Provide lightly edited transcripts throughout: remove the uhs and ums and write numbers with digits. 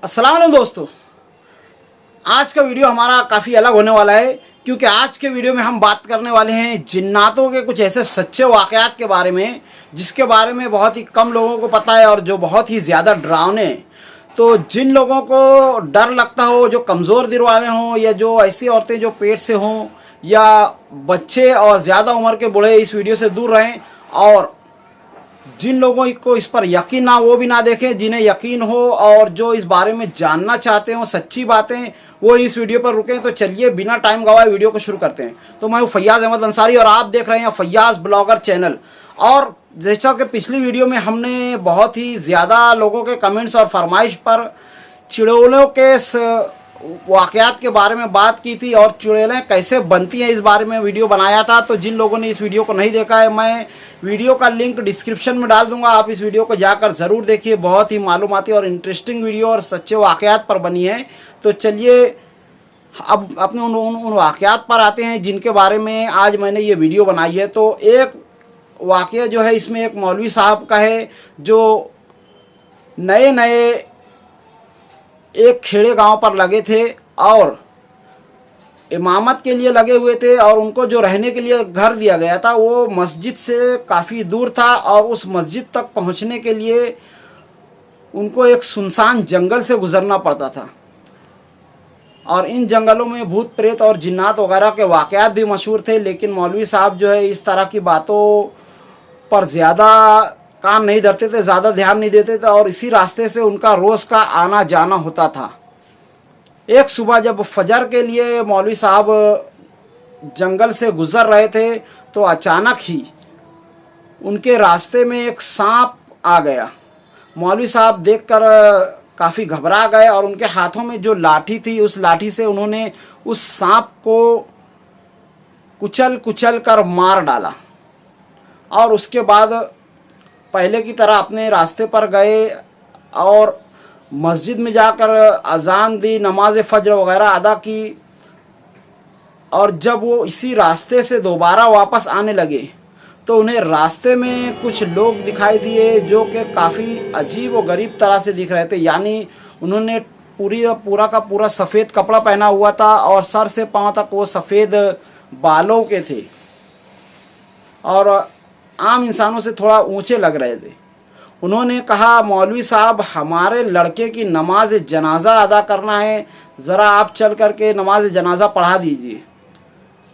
अस्सलाम वालेकुम दोस्तों। आज का वीडियो हमारा काफ़ी अलग होने वाला है क्योंकि आज के वीडियो में हम बात करने वाले हैं जिन्नातों के कुछ ऐसे सच्चे वाक़यात के बारे में जिसके बारे में बहुत ही कम लोगों को पता है और जो बहुत ही ज़्यादा डरावने हैं। तो जिन लोगों को डर लगता हो, जो कमज़ोर दिल वाले हों या जो ऐसी औरतें जो पेट से हों या बच्चे और ज़्यादा उम्र के बूढ़े, इस वीडियो से दूर रहें। और जिन लोगों को इस पर यकीन ना वो भी ना देखें, जिन्हें यकीन हो और जो इस बारे में जानना चाहते हो सच्ची बातें, वो इस वीडियो पर रुकें। तो चलिए बिना टाइम गवाए वीडियो को शुरू करते हैं। तो मैं हूँ फैयाज़ अहमद अंसारी और आप देख रहे हैं फैयाज़ ब्लॉगर चैनल। और जैसा कि पिछली वीडियो में हमने बहुत ही ज़्यादा लोगों के कमेंट्स और फरमाइश पर चिड़ैलों के वाक़यात के बारे में बात की थी और चुड़ैलें कैसे बनती हैं इस बारे में वीडियो बनाया था। तो जिन लोगों ने इस वीडियो को नहीं देखा है, मैं वीडियो का लिंक डिस्क्रिप्शन में डाल दूंगा, आप इस वीडियो को जाकर ज़रूर देखिए। बहुत ही मालूमाती और इंटरेस्टिंग वीडियो और सच्चे वाक़यात पर बनी है। तो चलिए अब अपने उन वाक़यात पर आते हैं जिनके बारे में आज मैंने ये वीडियो बनाई है। तो एक वाक़या जो है इसमें एक मौलवी साहब का है जो नए नए एक खेड़े गांव पर लगे थे और इमामत के लिए लगे हुए थे और उनको जो रहने के लिए घर दिया गया था वो मस्जिद से काफ़ी दूर था और उस मस्जिद तक पहुंचने के लिए उनको एक सुनसान जंगल से गुजरना पड़ता था। और इन जंगलों में भूत प्रेत और जिन्नात वगैरह के वाक़यात भी मशहूर थे, लेकिन मौलवी साहब जो है इस तरह की बातों पर ज़्यादा काम नहीं धरते थे, ज़्यादा ध्यान नहीं देते थे और इसी रास्ते से उनका रोज़ का आना जाना होता था। एक सुबह जब फजर के लिए मौलवी साहब जंगल से गुज़र रहे थे तो अचानक ही उनके रास्ते में एक सांप आ गया। मौलवी साहब देखकर काफ़ी घबरा गए और उनके हाथों में जो लाठी थी उस लाठी से उन्होंने उस सांप को कुचल कुचल कर मार डाला और उसके बाद पहले की तरह अपने रास्ते पर गए और मस्जिद में जाकर अजान दी, नमाज फजर वगैरह अदा की। और जब वो इसी रास्ते से दोबारा वापस आने लगे तो उन्हें रास्ते में कुछ लोग दिखाई दिए जो कि काफ़ी अजीब व गरीब तरह से दिख रहे थे। यानी उन्होंने पूरा का पूरा सफ़ेद कपड़ा पहना हुआ था और सर से पांव तक वो सफ़ेद बालों के थे और आम इंसानों से थोड़ा ऊंचे लग रहे थे। उन्होंने कहा, मौलवी साहब हमारे लड़के की नमाज जनाजा अदा करना है, ज़रा आप चल करके नमाज जनाजा पढ़ा दीजिए।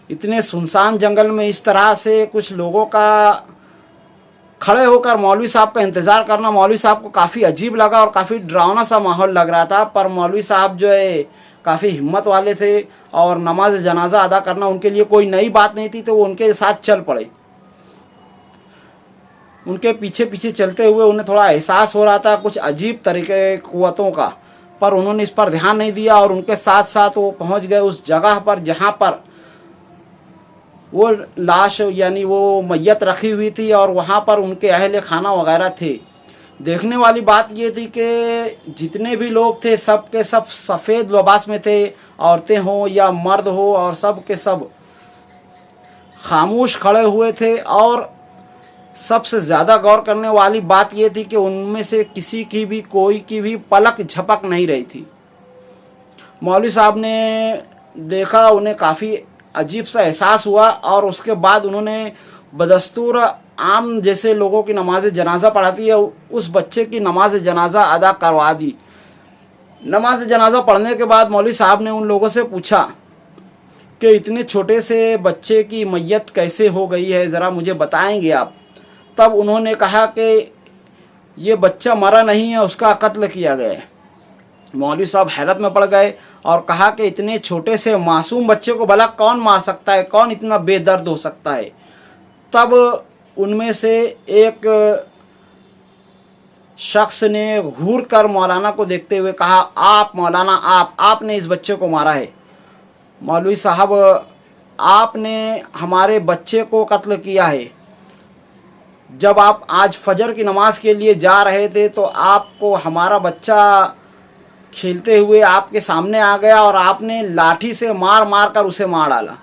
इतने सुनसान जंगल में इस तरह से कुछ लोगों का खड़े होकर मौलवी साहब का इंतज़ार करना मौलवी साहब को काफ़ी अजीब लगा और काफ़ी डरावना सा माहौल लग रहा था। पर मौलवी साहब जो है काफ़ी हिम्मत वाले थे और नमाज जनाजा अदा करना उनके लिए कोई नई बात नहीं थी, तो वो उनके साथ चल पड़े। उनके पीछे पीछे चलते हुए उन्हें थोड़ा एहसास हो रहा था कुछ अजीब तरीके क़ुव्वतों का, पर उन्होंने इस पर ध्यान नहीं दिया और उनके साथ साथ वो पहुंच गए उस जगह पर जहां पर वो लाश यानी वो मैयत रखी हुई थी और वहां पर उनके अहले खाना वगैरह थे। देखने वाली बात ये थी कि जितने भी लोग थे सब के सब सफ़ेद लिबास में थे, औरतें हों या मर्द हो, और सब के सब खामोश खड़े हुए थे। और सबसे ज़्यादा गौर करने वाली बात यह थी कि उनमें से किसी की भी कोई की भी पलक झपक नहीं रही थी। मौलवी साहब ने देखा, उन्हें काफ़ी अजीब सा एहसास हुआ और उसके बाद उन्होंने बदस्तूर आम जैसे लोगों की नमाज जनाजा पढ़ाती है उस बच्चे की नमाज जनाजा अदा करवा दी। नमाज जनाजा पढ़ने के बाद मौलवी साहब ने उन लोगों से पूछा कि इतने छोटे से बच्चे की मैयत कैसे हो गई है, ज़रा मुझे बताएंगे आप। तब उन्होंने कहा कि ये बच्चा मरा नहीं है, उसका कत्ल किया गया है। मौलवी साहब हैरत में पड़ गए और कहा कि इतने छोटे से मासूम बच्चे को भला कौन मार सकता है, कौन इतना बेदर्द हो सकता है। तब उनमें से एक शख्स ने घूर कर मौलाना को देखते हुए कहा, आप मौलाना, आपने इस बच्चे को मारा है। मौलवी साहब, आपने हमारे बच्चे को कत्ल किया है। जब आप आज फजर की नमाज के लिए जा रहे थे तो आपको हमारा बच्चा खेलते हुए आपके सामने आ गया और आपने लाठी से मार मार कर उसे मार डाला।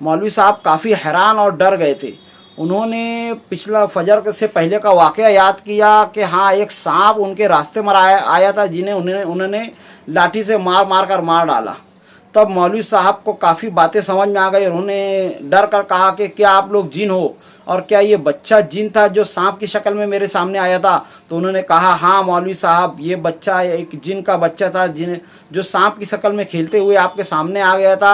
मौलवी साहब काफ़ी हैरान और डर गए थे उन्होंने पिछला फजर से पहले का वाक़या याद किया कि हाँ, एक सांप उनके रास्ते में आया था, जिन्हें उन्होंने लाठी से मार मार कर मार डाला। तब मौलवी साहब को काफ़ी बातें समझ में आ गई। उन्होंने डर कर कहा कि क्या आप लोग जिन हो, और क्या ये बच्चा जिन था जो सांप की शक्ल में मेरे सामने आया था? तो उन्होंने कहा, हाँ मौलवी साहब, ये बच्चा एक जिन का बच्चा था, जो सांप की शक्ल में खेलते हुए आपके सामने आ गया था।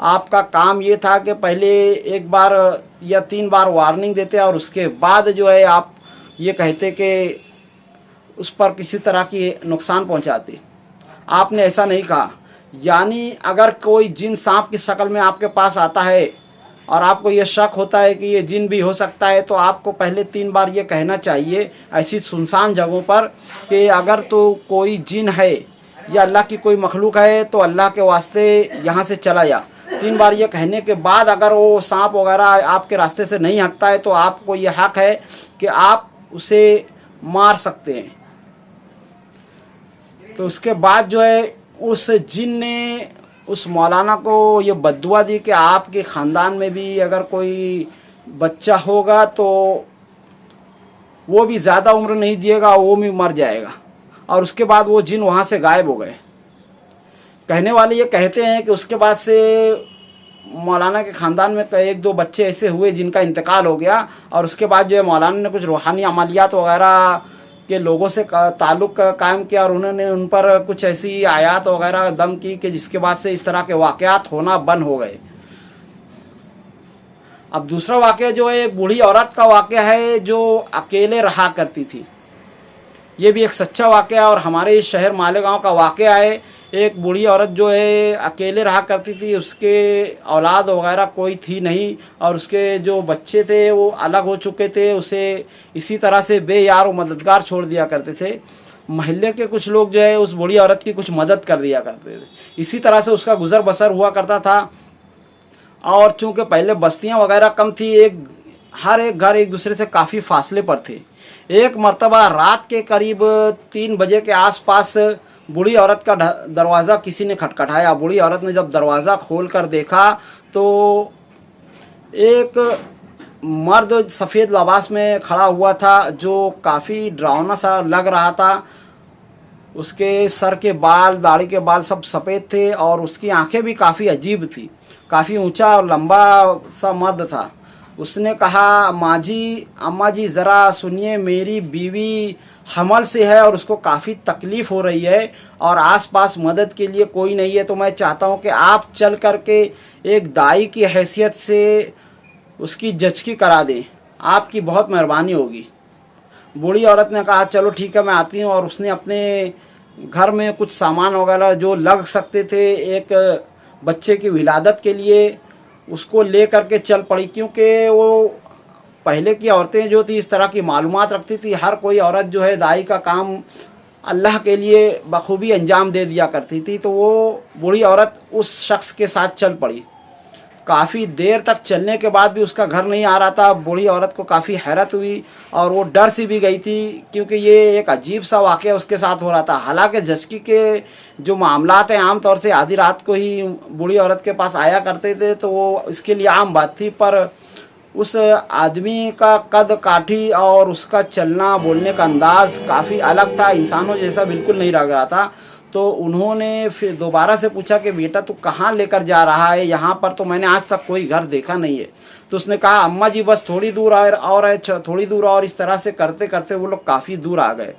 आपका काम ये था कि पहले 1 बार या 3 बार वार्निंग देते और उसके बाद जो है आप ये कहते कि उस पर किसी तरह की नुकसान पहुंचाते। आपने ऐसा नहीं कहा। यानी अगर कोई जिन सांप की शक्ल में आपके पास आता है और आपको ये शक होता है कि ये जिन भी हो सकता है, तो आपको पहले 3 बार ये कहना चाहिए ऐसी सुनसान जगहों पर कि अगर तो कोई जिन है या अल्लाह की कोई मखलूक है तो अल्लाह के वास्ते यहाँ से चला जा। 3 बार ये कहने के बाद अगर वो सांप वगैरह आपके रास्ते से नहीं हटता है तो आपको ये हक है कि आप उसे मार सकते हैं। तो उसके बाद जो है उस जिन ने उस मौलाना को ये बद्दुआ दी कि आपके ख़ानदान में भी अगर कोई बच्चा होगा तो वो भी ज़्यादा उम्र नहीं जिएगा, वो भी मर जाएगा। और उसके बाद वो जिन वहाँ से गायब हो गए। कहने वाले ये कहते हैं कि उसके बाद से मौलाना के ख़ानदान में 1-2 बच्चे ऐसे हुए जिनका इंतकाल हो गया, और उसके बाद जो है मौलाना ने कुछ रूहानी अमलियात वगैरह के लोगों से ताल्लुक़ कायम किया और उन्होंने उन पर कुछ ऐसी आयात वगैरह दम की कि जिसके बाद से इस तरह के वाक़यात होना बंद हो गए। अब दूसरा वाक़या जो है एक बूढ़ी औरत का वाक़या है जो अकेले रहा करती थी। ये भी एक सच्चा वाक़या और हमारे इस शहर मालेगांव का वाक़या है। एक बूढ़ी औरत जो है अकेले रहा करती थी, उसके औलाद वगैरह कोई थी नहीं और उसके जो बच्चे थे वो अलग हो चुके थे। उसे इसी तरह से बेयार व मददगार छोड़ दिया करते थे। महल्ले के कुछ लोग जो है उस बूढ़ी औरत की कुछ मदद कर दिया करते थे। इसी तरह से उसका गुज़र बसर हुआ करता था। और चूँकि पहले बस्तियाँ वगैरह कम थी, हर एक घर एक दूसरे से काफ़ी फासले पर थे। एक मर्तबा रात के करीब 3 बजे के आसपास बूढ़ी औरत का दरवाज़ा किसी ने खटखटाया। बूढ़ी औरत ने जब दरवाज़ा खोल कर देखा तो एक मर्द सफ़ेद लिबास में खड़ा हुआ था जो काफ़ी डरावना सा लग रहा था। उसके सर के बाल, दाढ़ी के बाल सब सफ़ेद थे और उसकी आंखें भी काफ़ी अजीब थी। काफ़ी ऊंचा और लंबा सा मर्द था। उसने कहा, माँ जी, अम्मा जी, ज़रा सुनिए, मेरी बीवी हमल से है और उसको काफ़ी तकलीफ़ हो रही है और आसपास मदद के लिए कोई नहीं है, तो मैं चाहता हूँ कि आप चल कर के एक दाई की हैसियत से उसकी जचकी करा दें, आपकी बहुत मेहरबानी होगी। बूढ़ी औरत ने कहा, चलो ठीक है, मैं आती हूँ। और उसने अपने घर में कुछ सामान वगैरह जो लग सकते थे एक बच्चे की विलादत के लिए, उसको ले करके चल पड़ी। क्योंकि वो पहले की औरतें जो थी इस तरह की मालूमात रखती थी। हर कोई औरत जो है दाई का काम अल्लाह के लिए बखूबी अंजाम दे दिया करती थी। तो वो बूढ़ी औरत उस शख्स के साथ चल पड़ी। काफ़ी देर तक चलने के बाद भी उसका घर नहीं आ रहा था। बूढ़ी औरत को काफ़ी हैरत हुई और वो डर सी भी गई थी क्योंकि ये एक अजीब सा वाक़या उसके साथ हो रहा था। हालांकि जचकी के जो मामलात हैं आम तौर से आधी रात को ही बूढ़ी औरत के पास आया करते थे, तो वो इसके लिए आम बात थी। पर उस आदमी का कद काठी और उसका चलना बोलने का अंदाज़ काफ़ी अलग था, इंसानों जैसा बिल्कुल नहीं लग रहा था। तो उन्होंने फिर दोबारा से पूछा कि बेटा तू कहाँ लेकर जा रहा है, यहाँ पर तो मैंने आज तक कोई घर देखा नहीं है। तो उसने कहा, अम्मा जी बस थोड़ी दूर और है, थोड़ी दूर और। इस तरह से करते करते वो लोग काफ़ी दूर आ गए।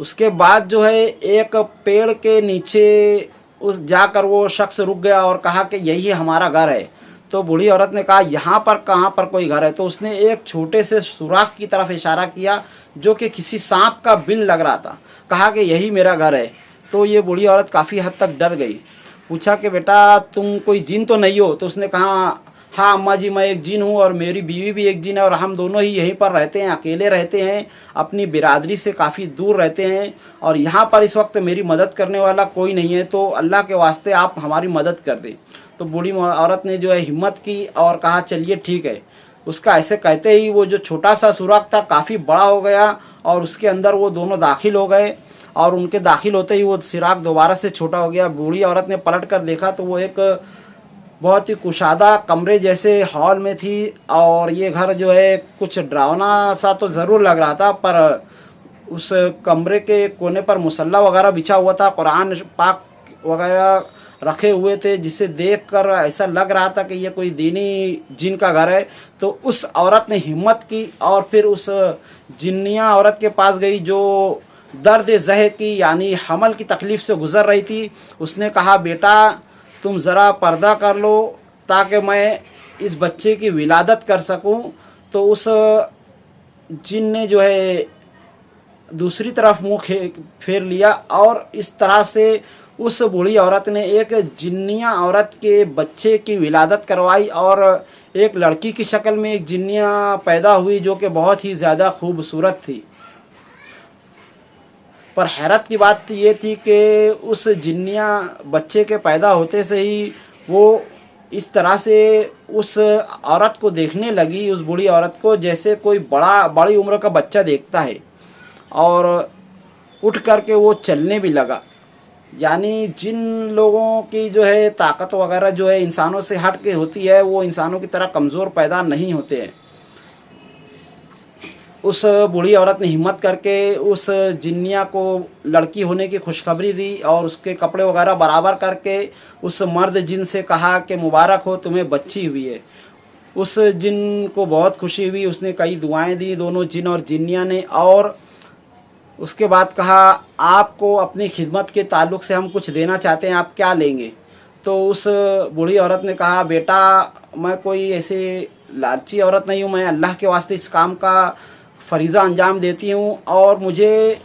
उसके बाद जो है एक पेड़ के नीचे उस जाकर वो शख्स रुक गया और कहा कि यही हमारा घर है। तो बूढ़ी औरत ने कहा, यहाँ पर कहाँ पर कोई घर है? तो उसने एक छोटे से सुराख की तरफ इशारा किया जो कि किसी सांप का बिल लग रहा था। कहा कि यही मेरा घर है। तो ये बूढ़ी औरत काफ़ी हद तक डर गई। पूछा कि बेटा तुम कोई जिन तो नहीं हो? तो उसने कहा, हाँ अम्मा जी, मैं एक जिन हूँ और मेरी बीवी भी एक जिन है और हम दोनों ही यहीं पर रहते हैं, अकेले रहते हैं, अपनी बिरादरी से काफ़ी दूर रहते हैं और यहाँ पर इस वक्त मेरी मदद करने वाला कोई नहीं है, तो अल्लाह के वास्ते आप हमारी मदद कर दें। तो बूढ़ी औरत ने जो है हिम्मत की और कहा, चलिए ठीक है। उसका ऐसे कहते ही वो जो छोटा सा सुराख था काफ़ी बड़ा हो गया और उसके अंदर वो दोनों दाखिल हो गए और उनके दाखिल होते ही वो सुराख दोबारा से छोटा हो गया। बूढ़ी औरत ने पलट कर देखा तो वो एक बहुत ही कुशादा कमरे जैसे हॉल में थी। और ये घर जो है कुछ डरावना सा तो ज़रूर लग रहा था, पर उस कमरे के कोने पर मुसल्ला वगैरह बिछा हुआ था, कुरान पाक वगैरह रखे हुए थे, जिसे देखकर ऐसा लग रहा था कि ये कोई दीनी जिन का घर है। तो उस औरत ने हिम्मत की और फिर उस जिन्निया औरत के पास गई जो दर्द ज़ह की यानी हमल की तकलीफ़ से गुज़र रही थी। उसने कहा, बेटा तुम ज़रा पर्दा कर लो ताकि मैं इस बच्चे की विलादत कर सकूं। तो उस जिन ने जो है दूसरी तरफ मुंह फेर लिया और इस तरह से उस बूढ़ी औरत ने एक जिन्निया औरत के बच्चे की विलादत करवाई और एक लड़की की शक्ल में एक जिन्निया पैदा हुई जो कि बहुत ही ज़्यादा खूबसूरत थी। पर हैरत की बात ये थी कि उस जिन्निया बच्चे के पैदा होते से ही वो इस तरह से उस औरत को देखने लगी, उस बूढ़ी औरत को, जैसे कोई बड़ी उम्र का बच्चा देखता है। और उठ करके वो चलने भी लगा। यानी जिन लोगों की जो है ताकत वगैरह जो है इंसानों से हट के होती है, वो इंसानों की तरह कमज़ोर पैदा नहीं होते हैं। उस बूढ़ी औरत ने हिम्मत करके उस जिन्निया को लड़की होने की खुशखबरी दी और उसके कपड़े वगैरह बराबर करके उस मर्द जिन से कहा कि मुबारक हो, तुम्हें बच्ची हुई है। उस जिन को बहुत खुशी हुई, उसने कई दुआएं दी दोनों जिन और जिन्निया ने। और उसके बाद कहा, आपको अपनी खिदमत के ताल्लुक़ से हम कुछ देना चाहते हैं, आप क्या लेंगे? तो उस बूढ़ी औरत ने कहा, बेटा मैं कोई ऐसे लालची औरत नहीं हूँ, मैं अल्लाह के वास्ते इस काम का फ़रीज़ा अंजाम देती हूँ और मुझे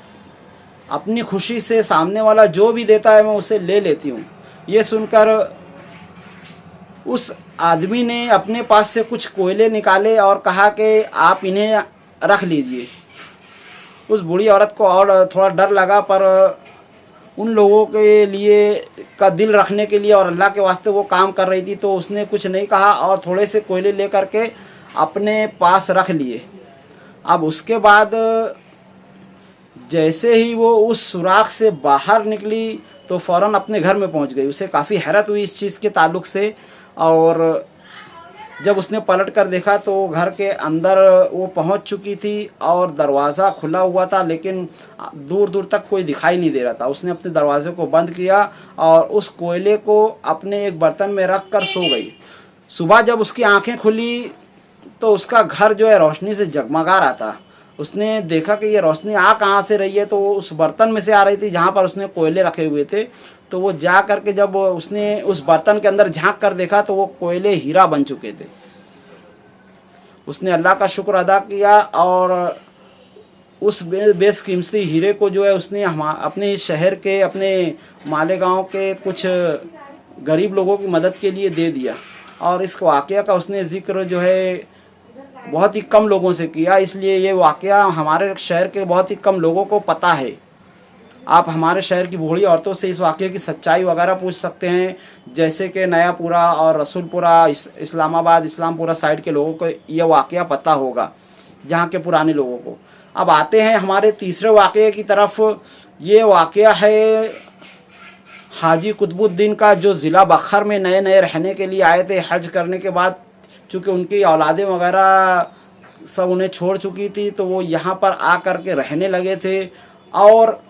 अपनी खुशी से सामने वाला जो भी देता है मैं उसे ले लेती हूँ। ये सुनकर उस आदमी ने अपने पास से कुछ कोयले निकाले और कहा कि आप इन्हें रख लीजिए। उस बूढ़ी औरत को और थोड़ा डर लगा, पर उन लोगों के लिए का दिल रखने के लिए और अल्लाह के वास्ते वो काम कर रही थी, तो उसने कुछ नहीं कहा और थोड़े से कोयले ले करके अपने पास रख लिए। अब उसके बाद जैसे ही वो उस सुराख से बाहर निकली तो फ़ौरन अपने घर में पहुंच गई। उसे काफ़ी हैरत हुई इस चीज़ के ताल्लुक़ से, और जब उसने पलट कर देखा तो घर के अंदर वो पहुंच चुकी थी और दरवाज़ा खुला हुआ था, लेकिन दूर दूर तक कोई दिखाई नहीं दे रहा था। उसने अपने दरवाजे को बंद किया और उस कोयले को अपने एक बर्तन में रख कर सो गई। सुबह जब उसकी आंखें खुली तो उसका घर जो है रोशनी से जगमगा रहा था। उसने देखा कि ये रोशनी आ कहाँ से रही है, तो वो उस बर्तन में से आ रही थी जहाँ पर उसने कोयले रखे हुए थे। तो वो जा करके जब उसने उस बर्तन के अंदर झांक कर देखा तो वो कोयले हीरा बन चुके थे। उसने अल्लाह का शुक्र अदा किया और उस बेशकीमती हीरे को जो है उसने अपने शहर के, अपने मालेगांव के कुछ गरीब लोगों की मदद के लिए दे दिया। और इस वाक़या का उसने ज़िक्र जो है बहुत ही कम लोगों से किया, इसलिए ये वाक़या हमारे शहर के बहुत ही कम लोगों को पता है। आप हमारे शहर की बूढ़ी औरतों से इस वाक़े की सच्चाई वगैरह पूछ सकते हैं, जैसे कि नयापुरा और रसूलपुरा, इस्लामाबाद, इस्लामपुरा साइड के लोगों को यह वाक़या पता होगा, जहाँ के पुराने लोगों को। अब आते हैं हमारे तीसरे वाक़े की तरफ। ये वाक़या है हाजी कुतुबुद्दीन का, जो ज़िला बखर में नए नए रहने के लिए आए थे हज करने के बाद। चूँकि उनकी औलादें वगैरह सब उन्हें छोड़ चुकी थी, तो वो यहाँ पर आ कर के रहने लगे थे। और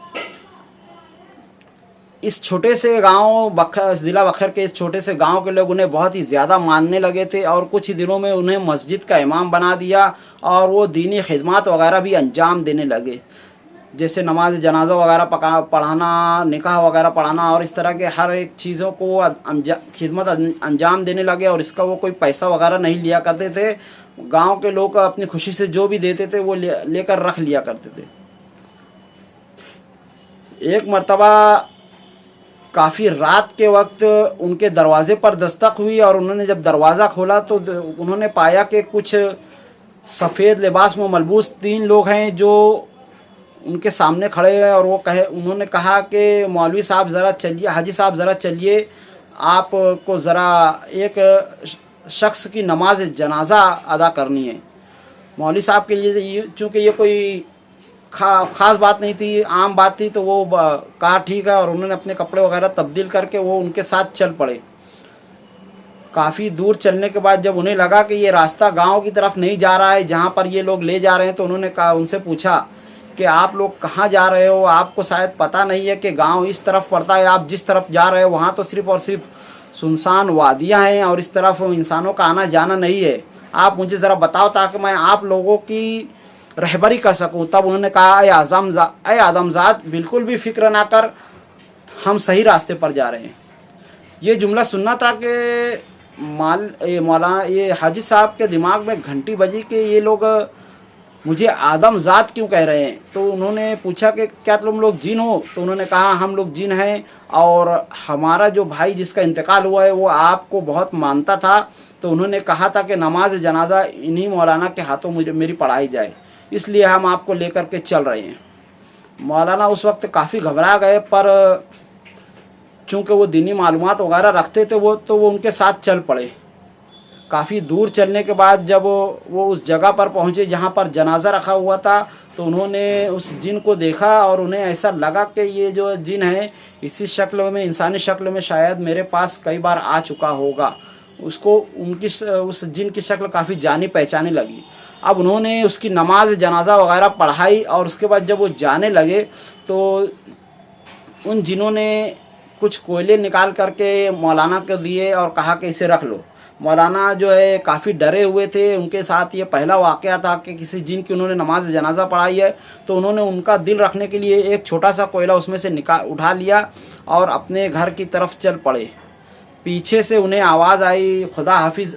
इस छोटे से गांव ज़िला बखर के इस छोटे से गांव के लोग उन्हें बहुत ही ज़्यादा मानने लगे थे और कुछ ही दिनों में उन्हें मस्जिद का इमाम बना दिया और वो दीनी खिदमत वगैरह भी अंजाम देने लगे, जैसे नमाज जनाजा वगैरह पढ़ाना, निकाह वगैरह पढ़ाना और इस तरह के हर एक चीज़ों को खिदमत अंजाम देने लगे। और इसका वो कोई पैसा वगैरह नहीं लिया करते थे। गांव के लोग अपनी खुशी से जो भी देते थे वो लेकर रख लिया करते थे। एक मर्तबा काफ़ी रात के वक्त उनके दरवाज़े पर दस्तक हुई और उन्होंने जब दरवाज़ा खोला तो उन्होंने पाया कि कुछ सफ़ेद लिबास में मलबूस 3 लोग हैं जो उनके सामने खड़े हैं। और उन्होंने कहा कि मौलवी साहब ज़रा चलिए, हाजी साहब ज़रा चलिए, आपको ज़रा एक शख्स की नमाज जनाजा अदा करनी है। मौलवी साहब के लिए चूँकि ये कोई ख़ास बात नहीं थी, आम बात थी, तो वो कहा ठीक है, और उन्होंने अपने कपड़े वगैरह तब्दील करके वो उनके साथ चल पड़े। काफ़ी दूर चलने के बाद जब उन्हें लगा कि ये रास्ता गांव की तरफ नहीं जा रहा है जहां पर ये लोग ले जा रहे हैं, तो उन्होंने कहा, उनसे पूछा कि आप लोग कहाँ जा रहे हो, आपको शायद पता नहीं है कि गांव इस तरफ पड़ता है, आप जिस तरफ जा रहे हो वहाँ तो सिर्फ़ और सिर्फ सुनसान वादियाँ हैं और इस तरफ इंसानों का आना जाना नहीं है, आप मुझे ज़रा बताओ ताकि मैं आप लोगों की रहबरी कर सकूं। तब उन्होंने कहा, अय आदमजाद, बिल्कुल भी फिक्र ना कर, हम सही रास्ते पर जा रहे हैं। ये जुमला सुनना था कि ये हाजी साहब के दिमाग में घंटी बजी कि ये लोग मुझे आदमजाद क्यों कह रहे हैं। तो उन्होंने पूछा कि क्या तुम लोग जिन हो? तो उन्होंने कहा, हम लोग जिन हैं और हमारा जो भाई जिसका इंतकाल हुआ है वो आपको बहुत मानता था, तो उन्होंने कहा था कि नमाज जनाजा इन्हीं मौलाना के हाथों मेरी पढ़ाई जाए, इसलिए हम आपको लेकर के चल रहे हैं। मौलाना उस वक्त काफ़ी घबरा गए, पर चूँकि वो दीनी मालूमात वगैरह रखते थे वो उनके साथ चल पड़े। काफ़ी दूर चलने के बाद जब वो उस जगह पर पहुँचे जहाँ पर जनाजा रखा हुआ था, तो उन्होंने उस जिन को देखा और उन्हें ऐसा लगा कि ये जो जिन है इसी शक्ल में, इंसानी शक्ल में शायद मेरे पास कई बार आ चुका होगा। उसको उस जिन की शक्ल काफ़ी जानी पहचानी लगी। अब उन्होंने उसकी नमाज जनाजा वगैरह पढ़ाई और उसके बाद जब वो जाने लगे तो उन जिनों ने कुछ कोयले निकाल करके मौलाना को दिए और कहा कि इसे रख लो। मौलाना जो है काफ़ी डरे हुए थे, उनके साथ ये पहला वाक़या था कि किसी जिन की उन्होंने नमाज जनाजा पढ़ाई है, तो उन्होंने उनका दिल रखने के लिए एक छोटा सा कोयला उसमें से उठा लिया और अपने घर की तरफ चल पड़े। पीछे से उन्हें आवाज़ आई, खुदा हाफिज़,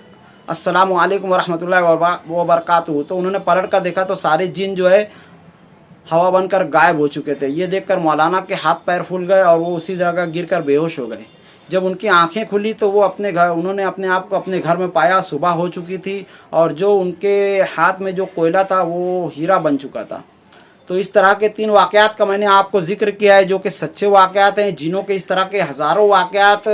अस्सलामु अलैकुम वरहमतुल्लाहि वबरकातुहू। तो उन्होंने पलट कर देखा तो सारे जिन जो है हवा बनकर गायब हो चुके थे। ये देखकर मौलाना के हाथ पैर फूल गए और वो उसी जगह गिरकर बेहोश हो गए। जब उनकी आंखें खुली तो वो उन्होंने अपने आप को अपने घर में पाया। सुबह हो चुकी थी और जो उनके हाथ में जो कोयला था वो हीरा बन चुका था। तो इस तरह के 3 वाक़यात का मैंने आपको जिक्र किया है जो कि सच्चे वाक़यात हैं। जिनों के इस तरह के हज़ारों वाक़यात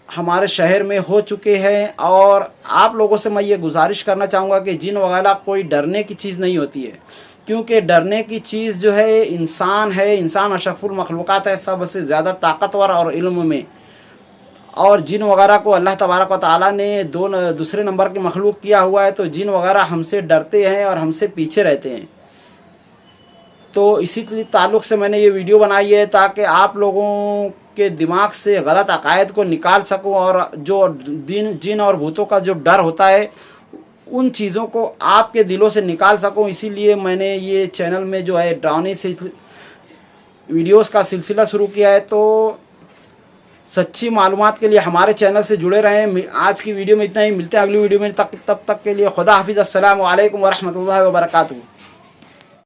हमारे शहर में हो चुके हैं और आप लोगों से मैं ये गुजारिश करना चाहूँगा कि जिन वगैरह कोई डरने की चीज़ नहीं होती है, क्योंकि डरने की चीज़ जो है इंसान है। इंसान अशरफुल मखलूक़ात है, सबसे ज़्यादा ताकतवर और इल्म में। और जिन वगैरह को अल्लाह तबारक व तआला ने दूसरे नंबर की मखलूक किया हुआ है, तो जिन वगैरह हमसे डरते हैं और हमसे पीछे रहते हैं। तो इसी के ताल्लुक़ से मैंने ये वीडियो बनाई है ताकि आप लोगों के दिमाग से गलत अकायद को निकाल सकूं और जो जिन और भूतों का जो डर होता है उन चीज़ों को आपके दिलों से निकाल सकूं। इसीलिए मैंने ये चैनल में जो है डरावनी वीडियोस का सिलसिला शुरू किया है। तो सच्ची मालूमात के लिए हमारे चैनल से जुड़े रहें। आज की वीडियो में इतना ही, मिलते हैं अगली वीडियो में। तब तक के लिए खुदा हाफिज़, अस्सलामु अलैकुम वरहमतुल्लाहि वबरकातुहू।